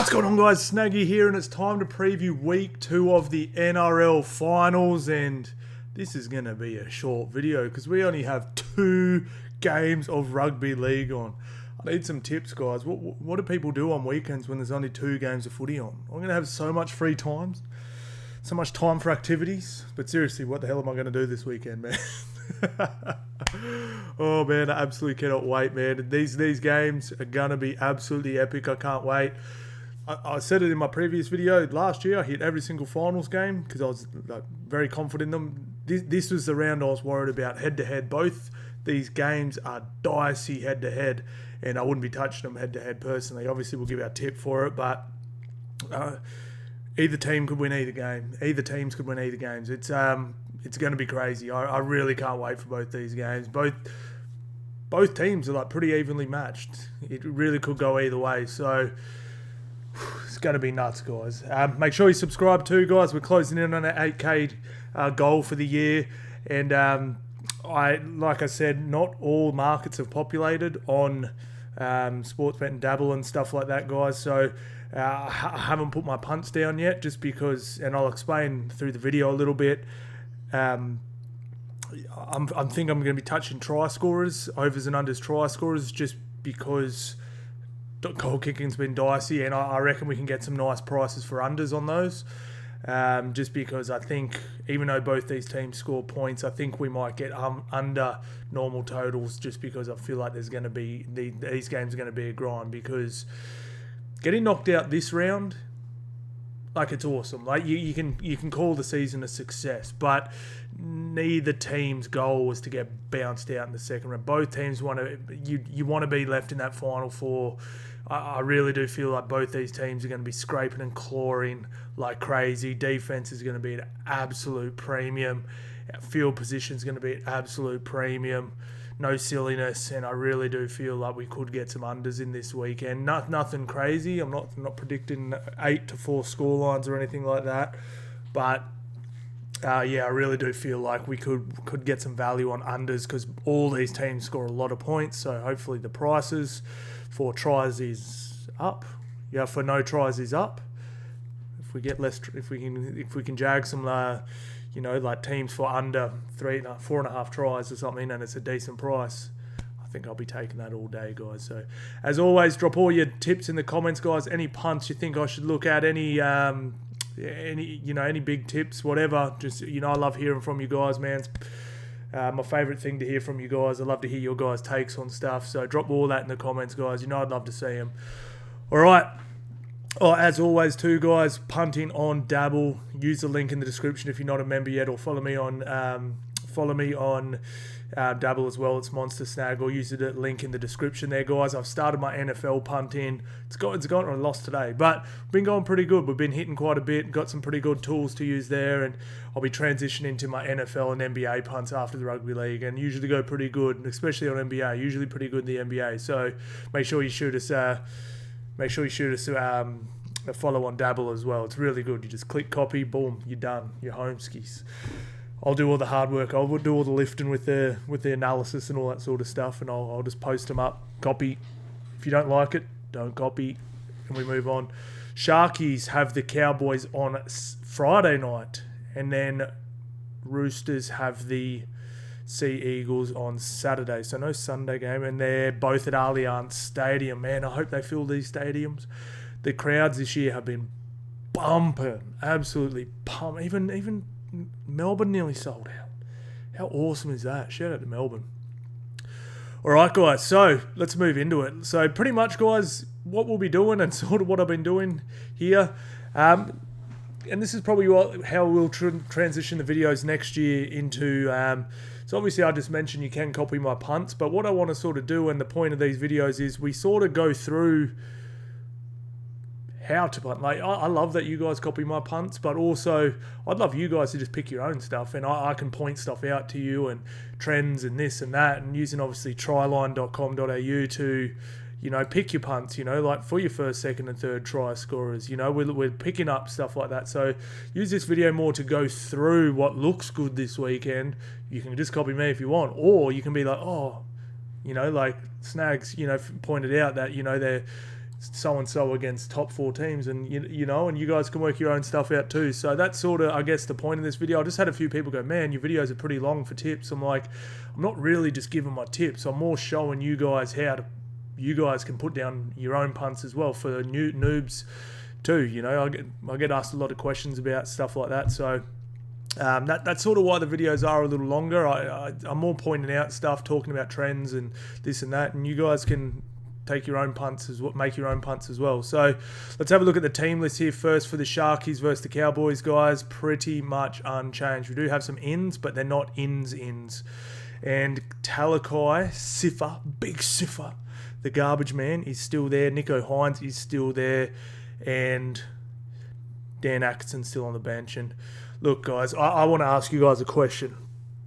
What's going on, guys? Snaggy here, and it's time to preview week 2 of the NRL Finals, and this is going to be a short video because we only have 2 games of rugby league on. I need some tips, guys. What do people do on weekends when there's only 2 games of footy on? I'm going to have so much free time, so much time for activities, but seriously, what the hell am I going to do this weekend, man? Oh man, I absolutely cannot wait, man. These games are going to be absolutely epic. I can't wait. I said it in my previous video. Last year, I hit every single finals game because I was very confident in them. This was the round I was worried about head-to-head. Both these games are dicey head-to-head, and I wouldn't be touching them head-to-head personally. Obviously, we'll give our tip for it, but either team could win either game. Either teams could win either games. It's going to be crazy. I really can't wait for both these games. Both teams are pretty evenly matched. It really could go either way. So it's going to be nuts, guys. Make sure you subscribe too, guys. We're closing in on an 8K goal for the year. And like I said, not all markets have populated on Sportsbet and Dabble and stuff like that, guys. So I haven't put my punts down yet just because, and I'll explain through the video a little bit. I think I'm going to be touching try scorers, overs and unders try scorers, just because goal kicking's been dicey, and I reckon we can get some nice prices for unders on those. Just because I think, even though both these teams score points, I think we might get under normal totals, just because I feel like there's going to be these games are going to be a grind, because getting knocked out this round, it's awesome. You can call the season a success, but neither team's goal was to get bounced out in the second round. Both teams want to be left in that final four. I really do feel like both these teams are going to be scraping and clawing like crazy. Defense is going to be at absolute premium. Field position is going to be at absolute premium. No silliness, and I really do feel like we could get some unders in this weekend. Nothing crazy. I'm not predicting 8-4 scorelines or anything like that, but I really do feel like we could get some value on unders because all these teams score a lot of points. So hopefully the prices for tries is up. Yeah, for no tries is up. If we get less, if we can jag some teams for under 4.5 tries or something, and it's a decent price, I think I'll be taking that all day, guys. So as always, drop all your tips in the comments, guys. Any punts you think I should look at, any big tips, whatever. Just I love hearing from you guys, man. It's my favourite thing to hear from you guys. I love to hear your guys' takes on stuff. So drop all that in the comments, guys. I'd love to see them. All right. Oh, as always, too, guys, punting on Dabble. Use the link in the description if you're not a member yet, or follow me on Dabble as well. It's MonsterSnag, or use the link in the description there, guys. I've started my NFL punting. It's gone. I lost today, but been going pretty good. We've been hitting quite a bit. Got some pretty good tools to use there, and I'll be transitioning to my NFL and NBA punts after the rugby league, and usually go pretty good, especially on NBA. Usually pretty good in the NBA. So make sure you shoot us. A follow on Dabble as well. It's really good. You just click copy, boom, you're done. You're home skis. I'll do all the hard work. I'll do all the lifting with the analysis and all that sort of stuff, and I'll just post them up. Copy. If you don't like it, don't copy, and we move on. Sharkies have the Cowboys on Friday night, and then Roosters have the Sea Eagles on Saturday. So no Sunday game, and they're both at Allianz Stadium. Man, I hope they fill these stadiums. The crowds this year have been bumping, absolutely pumping. Even Melbourne nearly sold out. How awesome is that? Shout out to Melbourne. All right, guys, so let's move into it. So pretty much, guys, what we'll be doing and sort of what I've been doing here, and this is probably how we'll transition the videos next year into... So obviously I just mentioned you can copy my punts, but what I want to sort of do, and the point of these videos is we sort of go through how to punt. I love that you guys copy my punts, but also I'd love you guys to just pick your own stuff, and I can point stuff out to you and trends and this and that, and using obviously tryline.com.au to pick your punts, for your first, second and third try scorers. We're picking up stuff like that. So use this video more to go through what looks good this weekend. You can just copy me if you want, or you can be like, like Snags, pointed out that, they're so-and-so against top 4 teams, and you know, and you guys can work your own stuff out too. So that's sort of, I guess, the point of this video. I just had a few people go, man, your videos are pretty long for tips. I'm like, I'm not really just giving my tips. I'm more showing you guys you guys can put down your own punts as well for new noobs too. You know, I get asked a lot of questions about stuff like that. So that's sort of why the videos are a little longer. I'm more pointing out stuff, talking about trends and this and that, and you guys can take your own punts make your own punts as well. So let's have a look at the team list here first for the Sharkies versus the Cowboys, guys. Pretty much unchanged. We do have some ins, but they're not ins. And Talakai, Siffer, big Siffer, the garbage man, is still there. Nicho Hynes is still there. And Dan Atkinson's still on the bench. And look, guys, I want to ask you guys a question.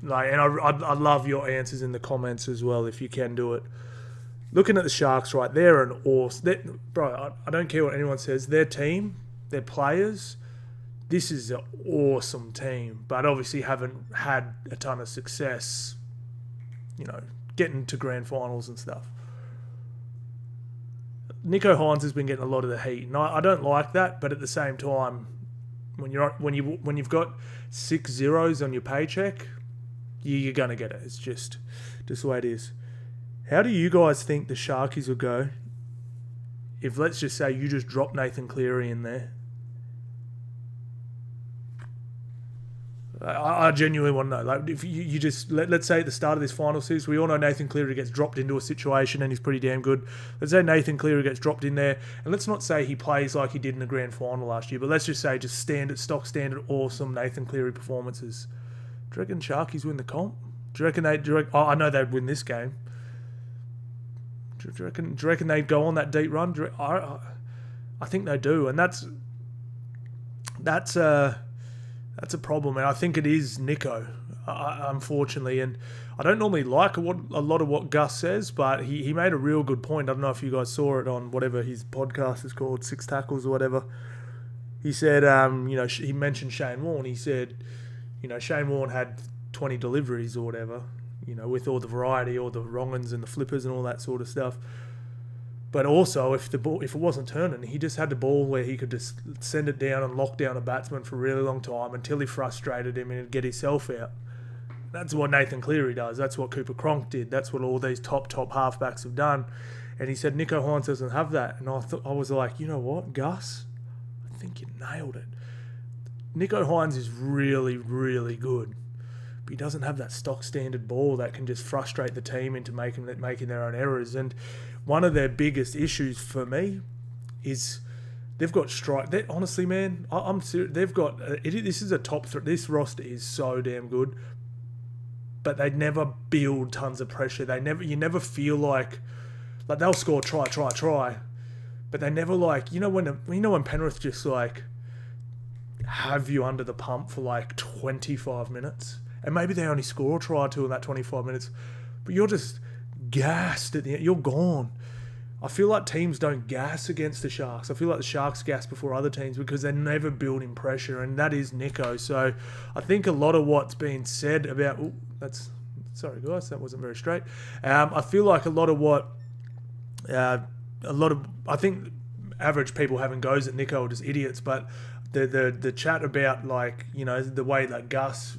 And I love your answers in the comments as well, if you can do it. Looking at the Sharks, right, they're an awesome... Bro, I don't care what anyone says. Their team, their players, this is an awesome team. But obviously haven't had a ton of success, you know, getting to grand finals and stuff. Nicho Hynes has been getting a lot of the heat. And I don't like that, but at the same time, when you've got 6 zeros on your paycheck, you're going to get it. It's just the way it is. How do you guys think the Sharkies will go if, let's just say, you just drop Nathan Cleary in there? I genuinely want to know. Like, if you just let's say at the start of this final series, we all know Nathan Cleary gets dropped into a situation and he's pretty damn good. Let's say Nathan Cleary gets dropped in there, and let's not say he plays like he did in the grand final last year, but let's just say just stock standard, awesome Nathan Cleary performances. Do you reckon Sharkies win the comp? Do you reckon I know they'd win this game. Do you reckon they'd go on that deep run? I think they do, and that's a problem, and I think it is Nicho, unfortunately. And I don't normally like a lot of what Gus says, but he made a real good point. I don't know if you guys saw it on whatever his podcast is called, 6 Tackles or whatever. He said, he mentioned Shane Warne. He said, Shane Warne had 20 deliveries or whatever, with all the variety, all the wrong-uns and the flippers and all that sort of stuff. But also, if it wasn't turning, he just had the ball where he could just send it down and lock down a batsman for a really long time until he frustrated him and get himself out. That's what Nathan Cleary does. That's what Cooper Cronk did. That's what all these top halfbacks have done. And he said Nicho Hynes doesn't have that. And I was like, you know what, Gus? I think you nailed it. Nicho Hynes is really, really good. But he doesn't have that stock standard ball that can just frustrate the team into making their own errors. And one of their biggest issues for me is they've got strike. Honestly, man, I'm serious. They've got this is a top 3. This roster is so damn good, but they never build tons of pressure. You never feel like they'll score try, but they never when Penrith just have you under the pump for 25 minutes. And maybe they only score a try or two in that 25 minutes. But you're just gassed at the end. You're gone. I feel like teams don't gas against the Sharks. I feel like the Sharks gas before other teams because they're never building pressure. And that is Nicho. So I think a lot of what's been said about... Sorry, guys. That wasn't very straight. I feel like a lot of what... I think average people having goes at Nicho are just idiots. But the chat about, the way that Gus...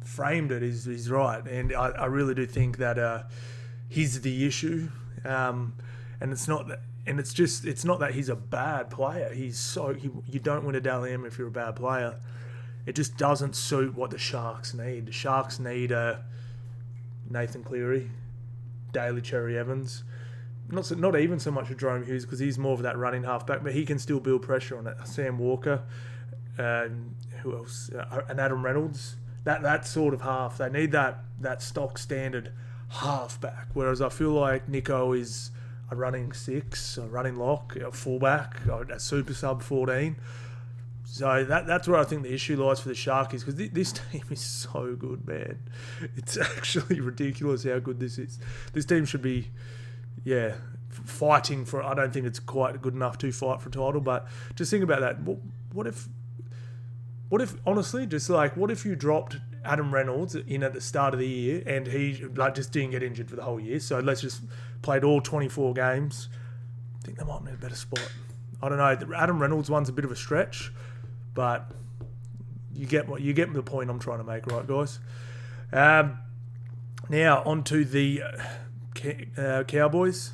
framed it is right, and I really do think that he's the issue, and it's not that he's a bad player. You don't win a Dally M if you're a bad player. It just doesn't suit what the Sharks need. The Sharks need Nathan Cleary, Daly Cherry Evans, not even so much a Jerome Hughes because he's more of that running halfback, but he can still build pressure on it. Sam Walker, who else? And Adam Reynolds. That sort of half. They need that stock standard halfback. Whereas I feel like Nicho is a running 6, a running lock, a fullback, a super sub 14. So that's where I think the issue lies for the Sharkies because this team is so good, man. It's actually ridiculous how good this is. This team should be, fighting for... I don't think it's quite good enough to fight for a title, but just think about that. What if, honestly, what if you dropped Adam Reynolds in at the start of the year and he just didn't get injured for the whole year? So let's just played all 24 games, think they might need a better spot. I don't know. The Adam Reynolds one's a bit of a stretch, but you get the point I'm trying to make, right, guys? Now on to the Cowboys.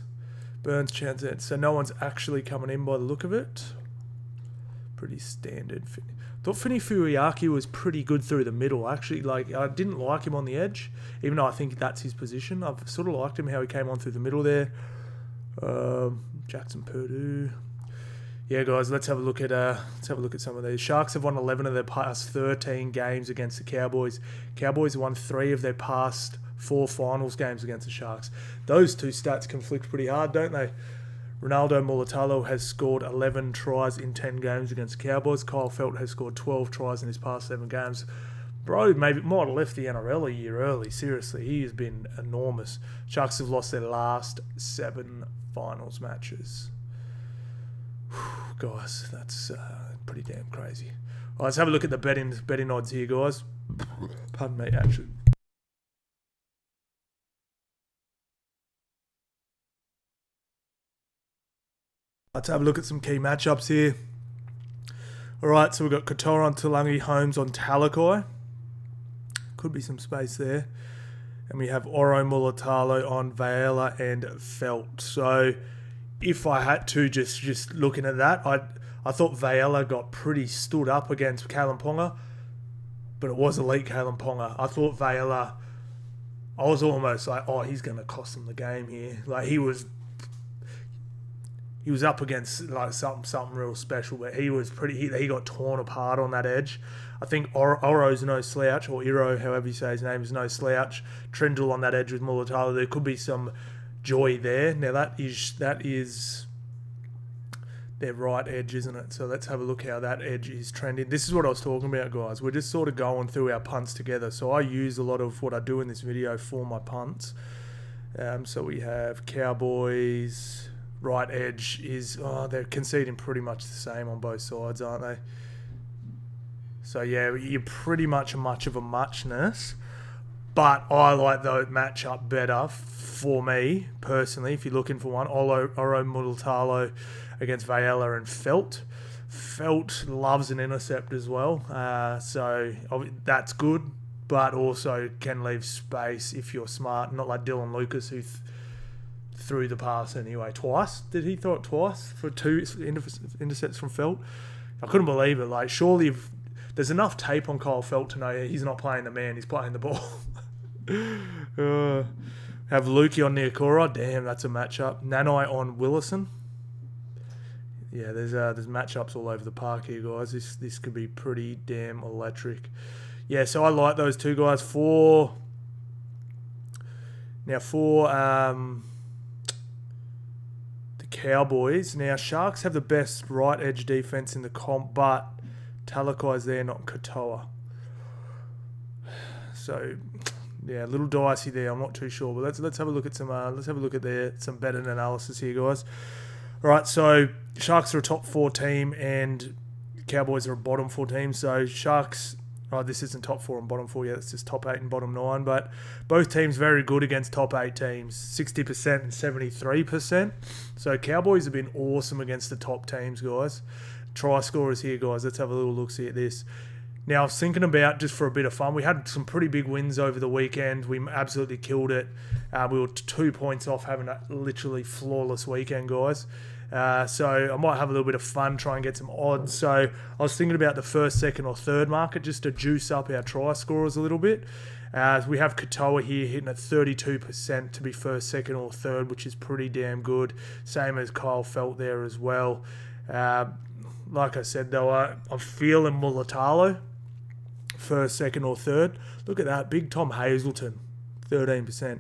Burns, chance. So no one's actually coming in by the look of it. Pretty standard. Thought Fini Fuyaki was pretty good through the middle. Actually, I didn't like him on the edge, even though I think that's his position. I've sort of liked him how he came on through the middle there. Jackson Purdue. Yeah, guys, let's have a look at some of these. Sharks have won 11 of their past 13 games against the Cowboys. Cowboys won 3 of their past 4 finals games against the Sharks. Those two stats conflict pretty hard, don't they? Ronaldo Mulitalo has scored 11 tries in 10 games against the Cowboys. Kyle Feldt has scored 12 tries in his past 7 games. Bro, maybe might have left the NRL a year early. Seriously, he has been enormous. Sharks have lost their last 7 finals matches. Whew, guys, that's pretty damn crazy. Well, let's have a look at the betting odds here, guys. Pardon me, actually. Let's have a look at some key matchups here. Alright, so we've got Katoa on Tulangi, Holmes on Talakai. Could be some space there. And we have Oro Mulatalo on Vaela and Feldt. So if I had to, just looking at that, I thought Vaela got pretty stood up against Kalen Ponga, but it was elite Kalen Ponga. I thought Vaela, I was almost like, oh, he's going to cost him the game here. Like he was up against like something real special, but he was he got torn apart on that edge. I think Oro's no slouch, or Iro, however you say his name, is no slouch. Trindle on that edge with Mulatalo. There could be some joy there. Now that is their right edge, isn't it? So let's have a look how that edge is trending. This is what I was talking about, guys. We're just sort of going through our punts together. So I use a lot of what I do in this video for my punts. So we have Cowboys. Right edge is, they're conceding pretty much the same on both sides, aren't they? So yeah, you're pretty much of a muchness. But I like the matchup better for me, personally, if you're looking for one. Oro Mulatalo against Vaela and Feldt. Feldt loves an intercept as well. So that's good, but also can leave space if you're smart. Not like Dylan Lucas, who threw the pass anyway twice. Did he throw it twice for 2 intercepts from Feldt? I couldn't believe it. Like, surely if there's enough tape on Kyle Feldt to know he's not playing the man, he's playing the ball. Have Lukey on Niokora. Damn, that's a matchup. Nanai on Willison. Yeah, there's matchups all over the park here, guys. This could be pretty damn electric. Yeah, so I like those two guys. For Cowboys. Now, Sharks have the best right edge defense in the comp, but Talakai's there, not Katoa. So, yeah, a little dicey there. I'm not too sure, but let's have a look at some betting analysis here, guys. All right, so Sharks are a top 4 team, and Cowboys are a bottom 4 team. So Sharks. Oh, this isn't top 4 and bottom 4 yet. It's just top 8 and bottom 9. But both teams very good against top 8 teams. 60% and 73%. So Cowboys have been awesome against the top teams, guys. Try scorers here, guys. Let's have a little look-see at this. Now, I was thinking about, just for a bit of fun, we had some pretty big wins over the weekend. We absolutely killed it. We were 2 points off having a literally flawless weekend, guys. So I might have a little bit of fun, try and get some odds. So I was thinking about the first, second or third market just to juice up our try scorers a little bit. We have Katoa here hitting at 32% to be first, second or third, which is pretty damn good. Same as Kyle Feldt there as well. Like I said, though, I'm feeling Mulatalo first, second or third. Look at that. Big Tom Hazelton, 13%.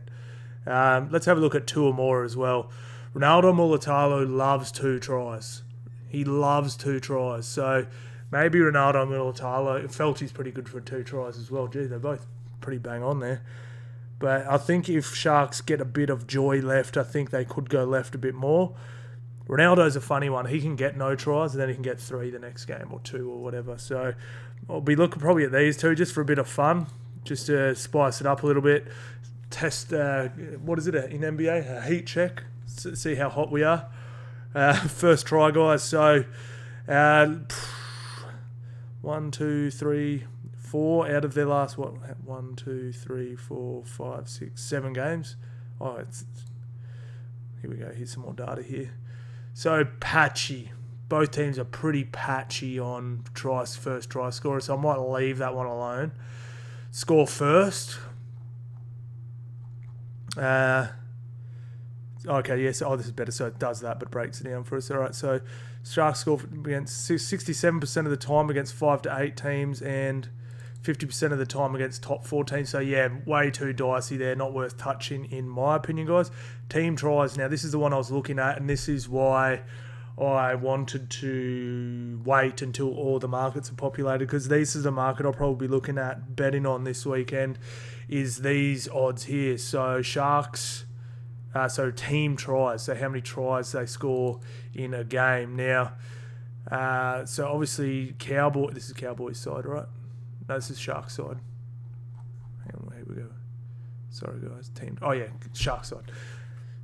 Let's have a look at 2 or more as well. Ronaldo Mulatalo loves 2 tries. He loves 2 tries. So maybe Ronaldo Mulatalo. Felty's pretty good for 2 tries as well. Gee, they're both pretty bang on there. But I think if Sharks get a bit of joy left, I think they could go left a bit more. Ronaldo's a funny one. He can get no tries, and then he can get 3 the next game or 2 or whatever. So I'll be looking probably at these 2 just for a bit of fun, just to spice it up a little bit. Test, what is it in NBA? A heat check. See how hot we are. First try, guys. So, 1, 2, 3, 4 out of their last, 1, 2, 3, 4, 5, 6, 7 games. Oh, here we go. Here's some more data here. So, patchy. Both teams are pretty patchy on first try scorer, so I might leave that one alone. Score first. Okay, yes. Oh, this is better. So it does that, but breaks it down for us. All right. So Sharks score against 67% of the time against 5 to 8 teams, and 50% of the time against top 4 teams. So yeah, way too dicey there. Not worth touching, in my opinion, guys. Team tries. Now this is the one I was looking at, and this is why I wanted to wait until all the markets are populated, because this is a market I'll probably be looking at betting on this weekend, is these odds here. So Sharks, so team tries, so how many tries they score in a game. Now, so obviously this is Cowboys side, right? No, this is Sharks side. Hang on, here we go. Sorry guys, team. Oh yeah, Sharks side.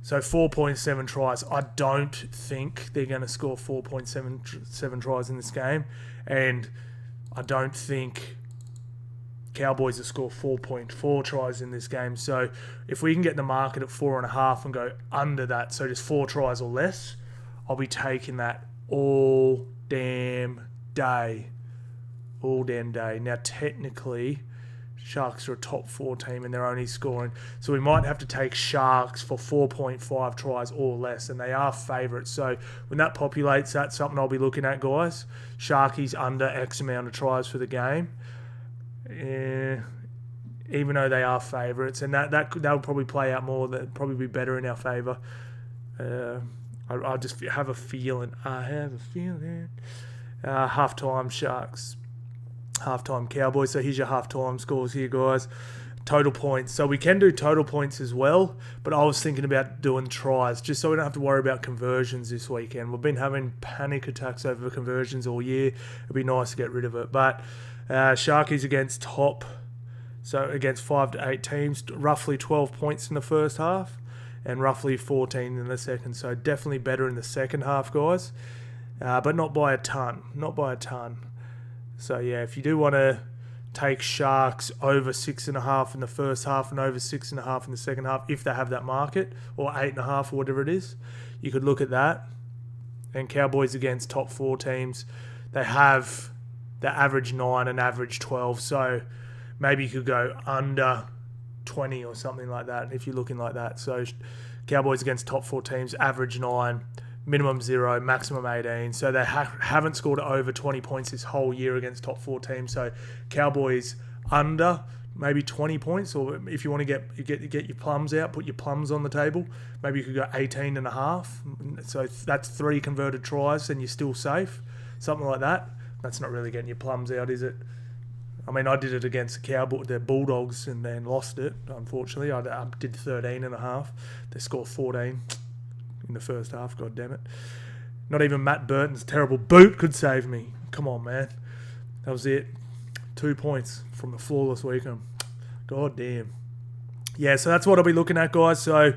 So 4.7 tries. I don't think they're going to score 4.7 tries in this game. And I don't think Cowboys will score 4.4 tries in this game. So if we can get the market at 4.5 and go under that, so just 4 tries or less, I'll be taking that all damn day. All damn day. Now, technically, Sharks are a top 4 team and they're only scoring. So we might have to take Sharks for 4.5 tries or less, and they are favourites. So when that populates, that's something I'll be looking at, guys. Sharkies under X amount of tries for the game. Even though they are favourites. And that'll probably play out more. That'll probably be better in our favour. I just have a feeling. Half-time Sharks. Half-time Cowboys. So here's your half-time scores here, guys. Total points. So we can do total points as well, but I was thinking about doing tries just so we don't have to worry about conversions this weekend. We've been having panic attacks over conversions all year. It'd be nice to get rid of it. But Sharkies against top, so against 5 to 8 teams, roughly 12 points in the first half and roughly 14 in the second. So definitely better in the second half, guys, but not by a ton. Not by a ton. So, yeah, if you do want to take Sharks over 6.5 in the first half and over 6.5 in the second half, if they have that market, or 8.5 or whatever it is, you could look at that. And Cowboys against top 4 teams, they have the average 9 and average 12. So maybe you could go under 20 or something like that if you're looking like that. So Cowboys against top 4 teams, average 9. Minimum 0, maximum 18. So they haven't scored over 20 points this whole year against top 4 teams. So Cowboys under maybe 20 points, or if you want to get your plums out, put your plums on the table. Maybe you could go 18.5. So that's 3 converted tries, and you're still safe. Something like that. That's not really getting your plums out, is it? I mean, I did it against the Bulldogs and then lost it. Unfortunately, I did 13.5. They scored 14. In the first half, god damn it. Not even Matt Burton's terrible boot could save me. Come on, man. That was it. 2 points from the flawless weekend. God damn. Yeah, so that's what I'll be looking at, guys. So,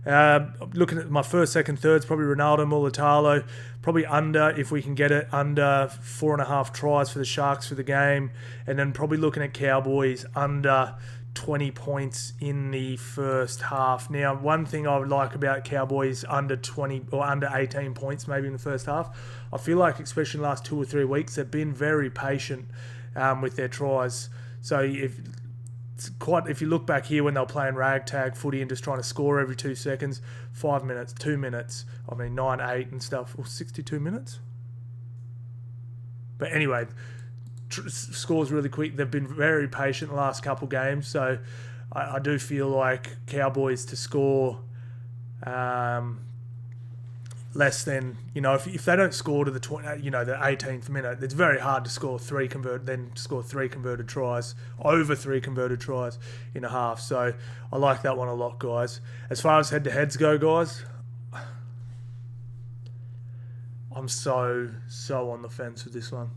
looking at my first, second, thirds, probably Ronaldo, Mulatalo. Probably under, if we can get it, under 4.5 tries for the Sharks for the game. And then probably looking at Cowboys under 20 points in the first half. Now, one thing I would like about Cowboys under 20 or under 18 points maybe in the first half, I feel like especially in the last 2 or 3 weeks, they've been very patient with their tries. So if you look back here when they were playing ragtag footy and just trying to score every 2 seconds, 5 minutes, 2 minutes, 9, 8 and stuff, or 62 minutes. But anyway, scores really quick. They've been very patient the last couple games, so I do feel like Cowboys to score less than, if they don't score to the 18th minute, it's very hard to score 3 converted tries, over 3 converted tries in a half. So I like that one a lot, guys. As far as head-to-heads go, guys, I'm so on the fence with this one.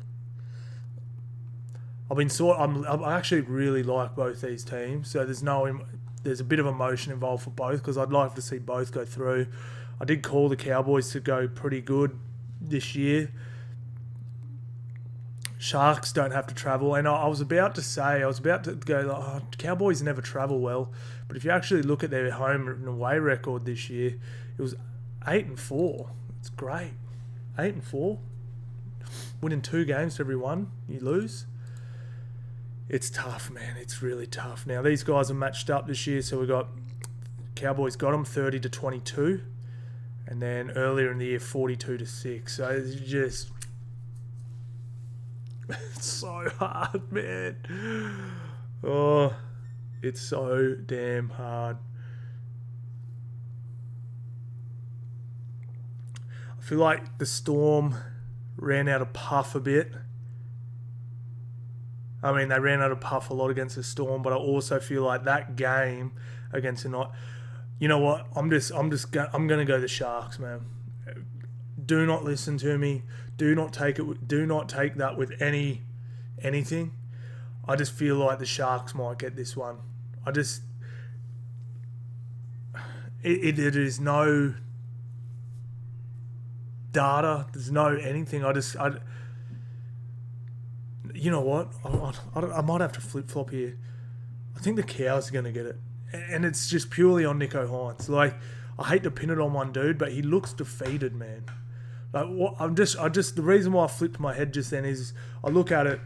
I actually really like both these teams, so there's a bit of emotion involved for both, because I'd like to see both go through. I did call the Cowboys to go pretty good this year. Sharks don't have to travel, and I was about to go, oh, Cowboys never travel well, but if you actually look at their home and away record this year, it was 8-4. It's great. 8-4. Winning 2 games to every one you lose. It's tough, man. It's really tough. Now, these guys are matched up this year, so we got Cowboys got them 30-22, and then earlier in the year 42-6. So it's just it's so hard, man. Oh, it's so damn hard. I feel like the Storm ran out of puff a bit. I mean, they ran out of puff a lot against the Storm, but I also feel like that game against the Knights. You know what? I'm gonna go the Sharks, man. Do not listen to me. Do not take that with anything. I just feel like the Sharks might get this one. It is no data. There's no anything. You know what? I might have to flip-flop here. I think the Cows are going to get it. And it's just purely on Nicho Hynes. Like, I hate to pin it on one dude, but he looks defeated, man. Like, what? The reason why I flipped my head just then is I look at it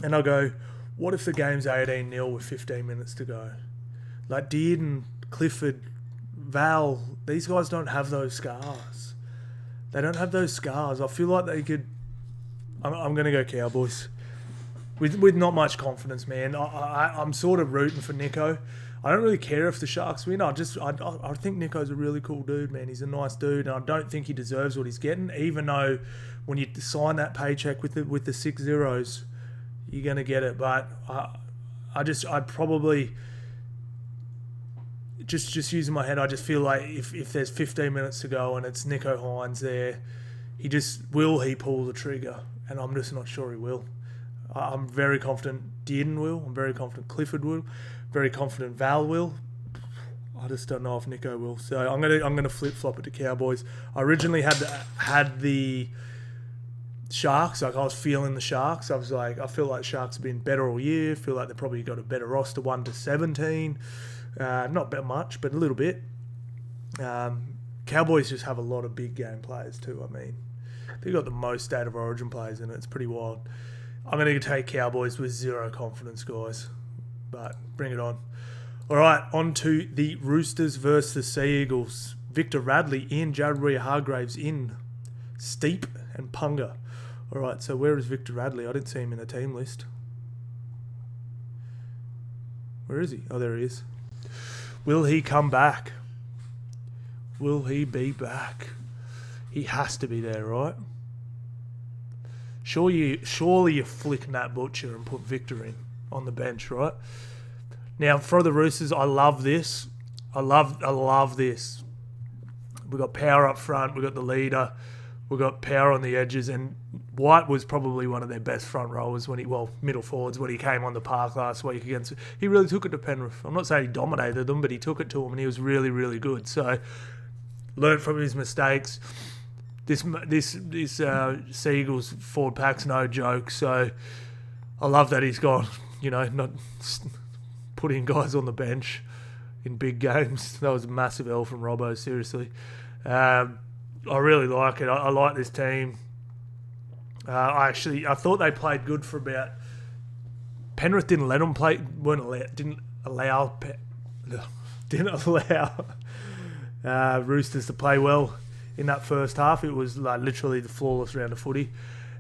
and I go, what if the game's 18-0 with 15 minutes to go? Like, Dearden, Clifford, Val, these guys don't have those scars. They don't have those scars. I feel like they could... I'm going to go Cowboys. With not much confidence, man. I'm sort of rooting for Nicho. I don't really care if the Sharks win. I think Nicho's a really cool dude, man. He's a nice dude, and I don't think he deserves what he's getting. Even though when you sign that paycheck with the 6 zeros, you're gonna get it. But I'd probably just using my head. I just feel like if there's 15 minutes to go and it's Nicho Hynes there, will he pull the trigger? And I'm just not sure he will. I'm very confident Dearden will. I'm very confident Clifford will. Very confident Val will. I just don't know if Nicho will. So I'm gonna flip flop it to Cowboys. I originally had the Sharks. Like, I was feeling the Sharks. I was like, I feel like Sharks have been better all year. I feel like they've probably got a better roster, 1-17. Not that much, but a little bit. Cowboys just have a lot of big game players too. I mean, they've got the most state of origin players in it. It's pretty wild. I'm going to take Cowboys with zero confidence, guys. But bring it on. All right, on to the Roosters versus the Sea Eagles. Victor Radley in, Jared Hargraves in, Steep and Punga. All right, so where is Victor Radley? I didn't see him in the team list. Where is he? Oh, there he is. Will he come back? Will he be back? He has to be there, right? Surely you're flicking that butcher and put Victor in on the bench, right? Now, for the Roosters, I love this. I love this. We've got power up front. We've got the leader. We've got power on the edges. And White was probably one of their best front rowers middle forwards when he came on the park last week against... He really took it to Penrith. I'm not saying he dominated them, but he took it to them and he was really, really good. So, learned from his mistakes. This Seagulls forward pack's no joke, so I love that he's gone, not putting guys on the bench in big games. That was a massive L from Robbo, seriously. I really like it. I like this team. I thought they played good for about... Penrith didn't let them play, didn't allow Roosters to play well in that first half. It was like literally the flawless round of footy.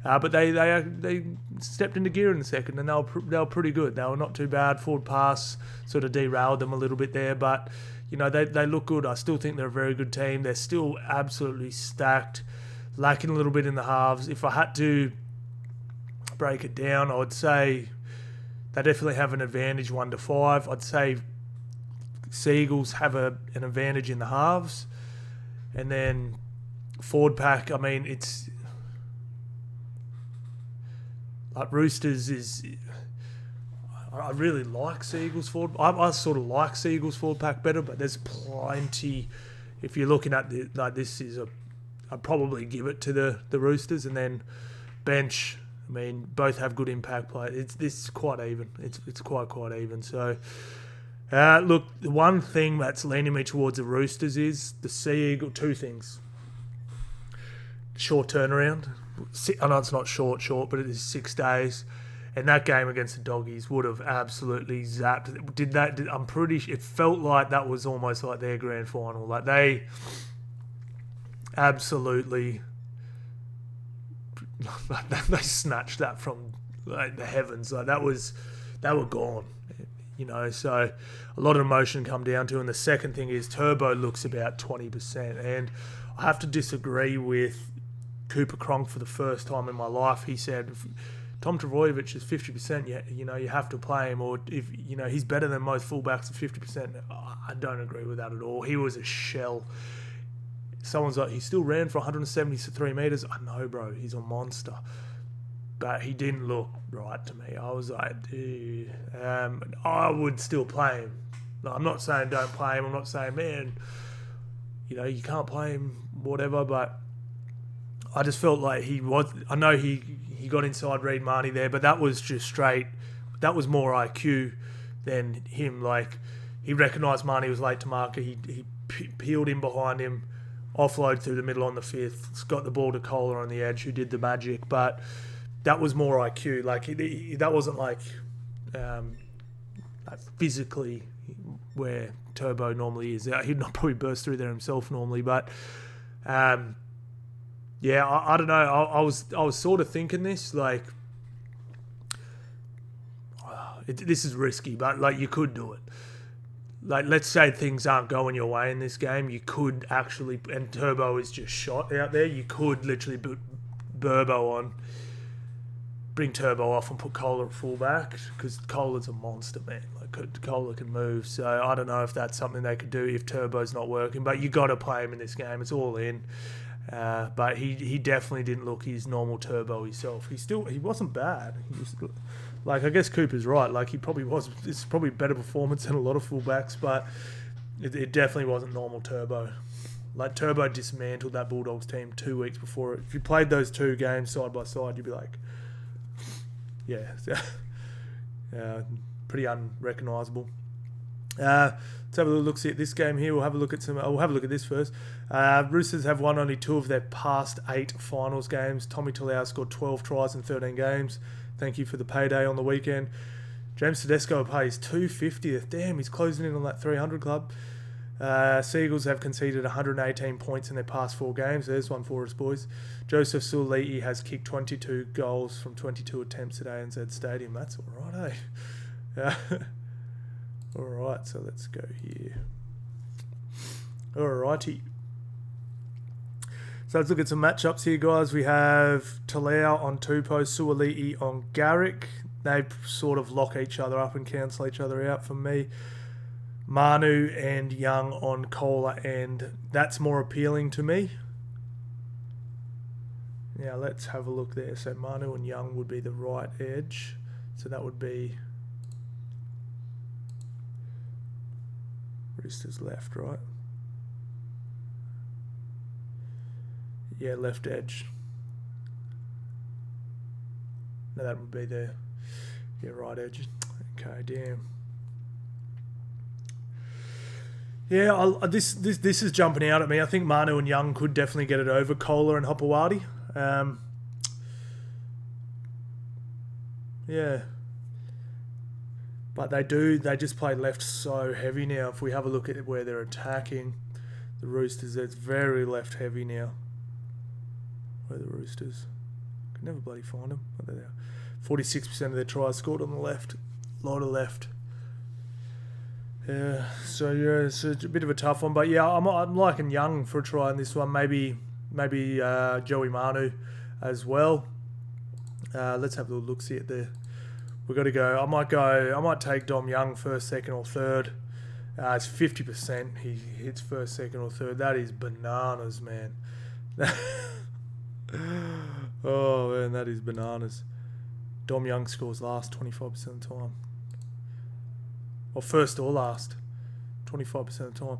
But they stepped into gear in the second, and they were pretty good. They were not too bad. Forward pass sort of derailed them a little bit there, but they look good. I still think they're a very good team. They're still absolutely stacked, lacking a little bit in the halves. If I had to break it down, I would say they definitely have an advantage 1-5. I'd say Seagulls have an advantage in the halves, and then forward pack, I mean, it's like Roosters is... I really like Seagulls forward. I sort of like Seagulls forward pack better, but there's plenty if you're looking at this is I'd probably give it to the Roosters, and then bench. I mean, both have good impact play. It's quite even. It's quite even. So, look, the one thing that's leaning me towards the Roosters is the Sea Eagle. Two things. Short turnaround. I know it's not short, but it is 6 days. And that game against the Doggies would have absolutely zapped. I'm pretty. It felt like that was almost like their grand final. Like they absolutely. They snatched that from the heavens. Like they were gone, So a lot of emotion come down to. And the second thing is Turbo looks about 20%, and I have to disagree with Cooper Cronk for the first time in my life. He said Tom Trbojevic is 50%. You have to play him, or if he's better than most fullbacks at 50%. I don't agree with that at all. He was a shell. Someone's like, he still ran for 173 metres. I know, bro. He's a monster. But he didn't look right to me. I was like, dude. I would still play him. No, I'm not saying don't play him. I'm not saying, man, you can't play him, whatever. But I just felt like he was... I know he got inside Reid Marnie there, but that was just straight... That was more IQ than him. Like, he recognised Marnie was late to marker. He peeled in behind him, offload through the middle on the fifth, got the ball to Kohler on the edge, who did the magic. But that was more IQ. Like, that wasn't like physically where Turbo normally is. He'd not probably burst through there himself normally, but I don't know. I was sort of thinking this, like, this is risky, but like you could do it. Like, let's say things aren't going your way in this game, you could actually, and Turbo is just shot out there, you could literally put Burbo on, bring Turbo off and put Kohler at fullback, because Kohler's a monster, man. Like, Kohler can move, so I don't know if that's something they could do if Turbo's not working, but you got to play him in this game. It's all in. But he definitely didn't look his normal Turbo himself. He wasn't bad. He was, like, I guess Cooper's right. Like, he probably was. It's probably better performance than a lot of fullbacks, but it definitely wasn't normal Turbo. Like, Turbo dismantled that Bulldogs team 2 weeks before it. If you played those two games side by side, you'd be like, yeah, pretty unrecognisable. Let's have a look at this game here. We'll have a look at this first. Roosters have won only 2 of their past 8 finals games. Tommy Talau scored 12 tries in 13 games. Thank you for the payday on the weekend. James Tedesco pays $250. Damn, he's closing in on that 300 club. Seagulls have conceded 118 points in their past 4 games. There's one for us, boys. Joseph Suoli'i has kicked 22 goals from 22 attempts at ANZ Stadium. That's all right, eh? Alright, so let's go here. Alrighty. So let's look at some matchups here, guys. We have Talau on Tupou, Suoli'i on Garrick. They sort of lock each other up and cancel each other out for me. Manu and Young on Kohler, and that's more appealing to me. Now let's have a look there. So Manu and Young would be the right edge. So that would be Roosters left, right? Yeah, left edge. No, that would be the right edge. Okay, damn. Yeah, this is jumping out at me. I think Manu and Young could definitely get it over Kohler and Hopewadi. Yeah. But they just play left so heavy now. If we have a look at where they're attacking, the Roosters, it's very left heavy now. Where are the Roosters? Can never bloody find them. Oh, there they are. 46% of their tries scored on the left. A lot of left. Yeah, so yeah, it's a bit of a tough one. But yeah, I'm liking Young for a try in this one. Maybe Joey Manu as well. Let's have a little look, see it there. We've got to go. I might take Dom Young first, second, or third. It's 50%. He hits first, second, or third. That is bananas, man. Oh man, that is bananas. Dom Young scores last 25% of the time. Or first or last, 25% of the time.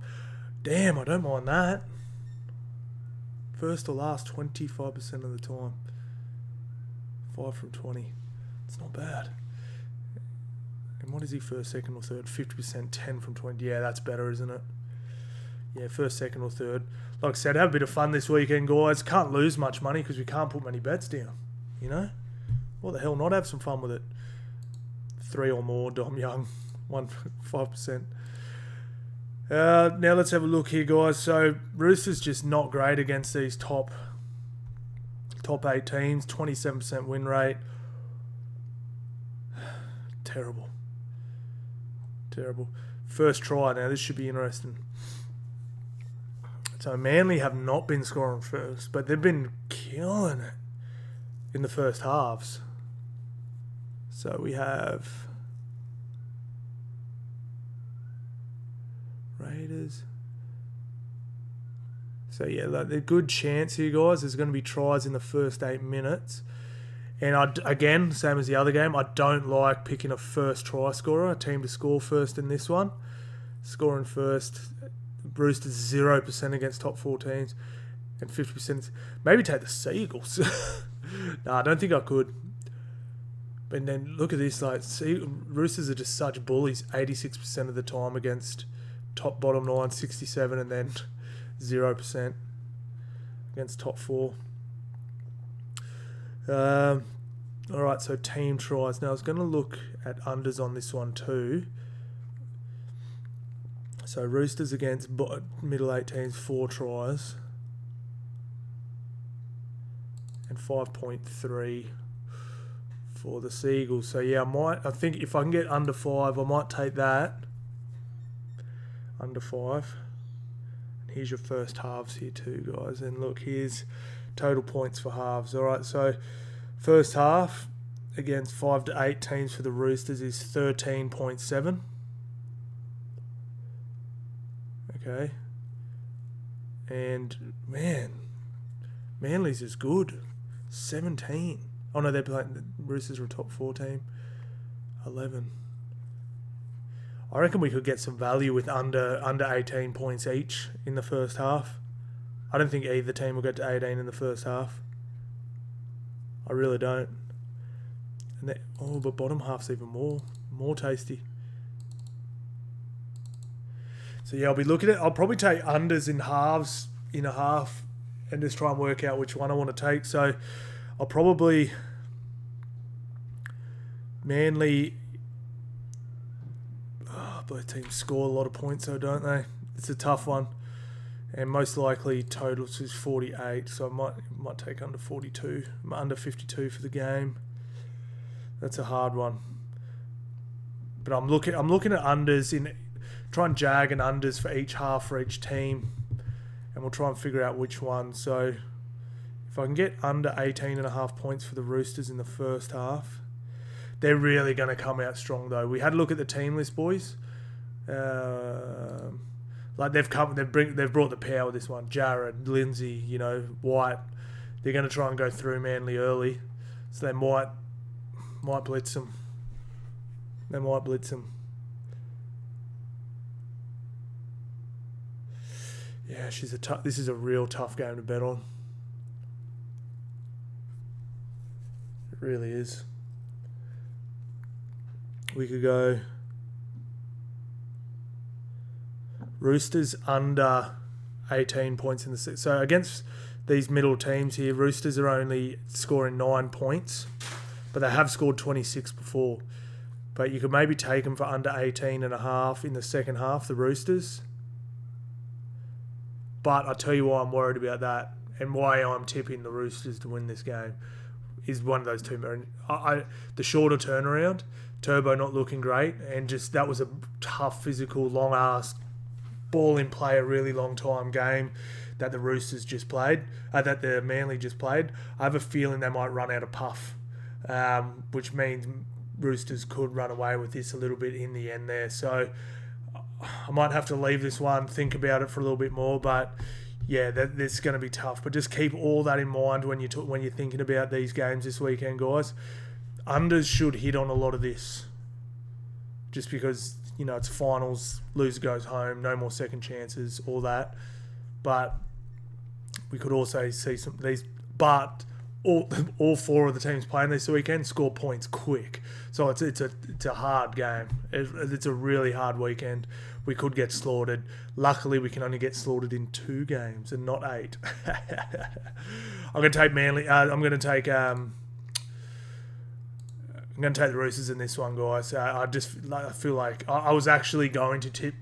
Damn, I don't mind that. First or last 25% of the time. 5 from 20. It's not bad. And what is he, first, second or third? 50%, 10 from 20. Yeah, that's better, isn't it? Yeah, first, second or third. Like I said, have a bit of fun this weekend, guys. Can't lose much money because we can't put many bets down. You know? What the hell, not have some fun with it? 3 or more, Dom Young. 5%. Now let's have a look here, guys. So Roosters just not great against these top 8 teams. 27% win rate. Terrible. First try. Now this should be interesting. So Manly have not been scoring first, but they've been killing it in the first halves. So we have Raiders. So yeah, like, a good chance here, guys. There's going to be tries in the first 8 minutes. And again, same as the other game, I don't like picking a first try scorer, a team to score first in this one. Scoring first, Roosters 0% against top 4 teams, and 50%. Maybe take the Seagulls. No, I don't think I could. But then look at this, like Roosters are just such bullies. 86% of the time against top bottom 9, 67, and then 0% against top 4. Alright, so team tries. Now I was going to look at unders on this one too. So Roosters against middle 8 teams, 4 tries. And 5.3 for the Seagulls. So yeah, I think if I can get under 5, I might take that. Under 5. And here's your first halves here too, guys. And look, here's total points for halves. Alright, so first half against 5 to 8 teams for the Roosters is 13.7. Okay. And, man, Manly's is good. 17. Oh, no, they're playing. The Roosters are a top 4 team. 11. I reckon we could get some value with under 18 points each in the first half. I don't think either team will get to 18 in the first half. I really don't. And but bottom half's even more tasty. So yeah, I'll be looking at. I'll probably take unders in halves in a half, and just try and work out which one I want to take. So I'll probably Manly. Both teams score a lot of points, though, don't they? It's a tough one, and most likely totals is 48. So I might take under 42, under 52 for the game. That's a hard one. But I'm looking at unders in. Try and jag and unders for each half for each team, and we'll try and figure out which one. So if I can get under 18.5 points for the Roosters in the first half, they're really going to come out strong though. We had a look at the team list, boys. Like they've brought the power with this one. Jared, Lindsay, White. They're going to try and go through Manly early, so they might blitz them. Yeah, this is a real tough game to bet on. It really is. We could go Roosters under 18 points in the six. So against these middle teams here, Roosters are only scoring 9 points, but they have scored 26 before. But you could maybe take them for under 18.5 in the second half, the Roosters. But I'll tell you why I'm worried about that, and why I'm tipping the Roosters to win this game is one of those two. The shorter turnaround, Turbo not looking great, and just that was a tough, physical, long-ass, ball in play, a really long time game that the Roosters just played, that the Manly just played. I have a feeling they might run out of puff, which means Roosters could run away with this a little bit in the end there. So I might have to leave this one, think about it for a little bit more, but yeah, that's going to be tough. But just keep all that in mind when you're thinking about these games this weekend, guys. Unders should hit on a lot of this, just because it's finals, loser goes home, no more second chances, all that. But we could also see some of these. But all four of the teams playing this weekend score points quick. So it's a hard game. It's a really hard weekend. We could get slaughtered. Luckily, we can only get slaughtered in 2 games and not 8. I'm going to take Manly. I'm going to take the Roosters in this one, guys. I feel like I was actually going to tip,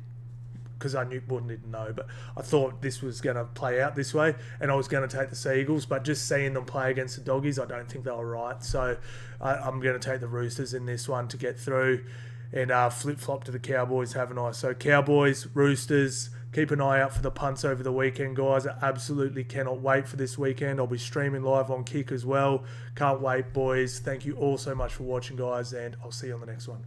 because I didn't know, but I thought this was going to play out this way, and I was going to take the Seagulls, but just seeing them play against the Doggies, I don't think they were right. So I'm going to take the Roosters in this one to get through, and flip-flop to the Cowboys, have a nice. So Cowboys, Roosters, keep an eye out for the punts over the weekend, guys. I absolutely cannot wait for this weekend. I'll be streaming live on Kick as well. Can't wait, boys. Thank you all so much for watching, guys, and I'll see you on the next one.